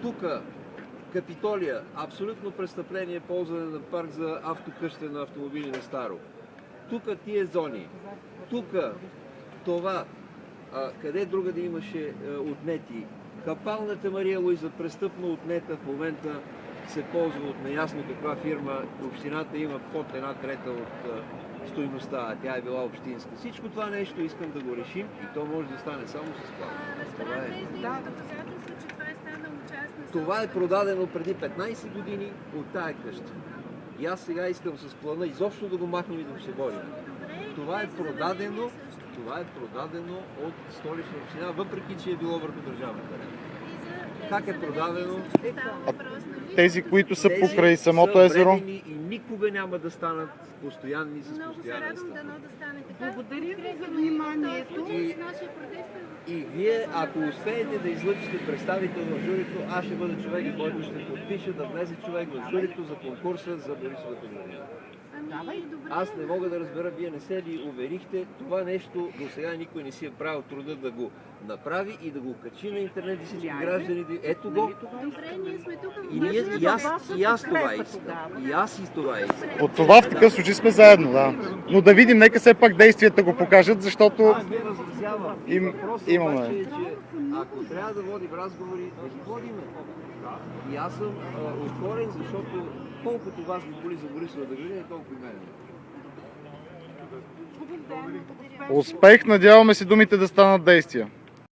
Тук Капитолия, абсолютно престъпление, ползване на парк за автокъща на автомобили на старо. Тук тия зони, тук това, къде друга да имаше отнети. Капалната Мария Луиза, престъпно отнета, в момента се ползва от неясно каква фирма. Общината има под 1/3 от стойността, а тя е била общинска. Всичко това нещо искам да го решим и то може да стане само с план. Това е продадено преди 15 години от тая къща. И аз сега искам с плана изобщо да го махнем и да го се борим. Това е продадено от Столична община, въпреки че е било върху държавната терен. Как е продадено? Тези, които са покрай самото езеро? И никога няма да станат постоянни с постоянен статут. Благодаря ви за вниманието. И вие, ако успеете да излъчите представител в журито, аз ще бъда човек, който ще подпише да влезе човек в журито за конкурса за Борисовата градина. Аз не мога да разбера, вие не се ли уверихте, това нещо до сега никой не си е правил труда да го направи и да го качи на интернет и всички граждани. Ето го. И аз това искам. И аз и това искам. От това в такъв случай сме заедно, да. Но да видим, нека все пак действията го покажат, защото Аз не възразявам. Въпросът имаме. обаче е, че ако трябва да водим разговори, да ги водим. И аз съм отворен, защото колкото вас го боли за Борисовата градина, толкова и мен. успех, надяваме се думите да станат действия.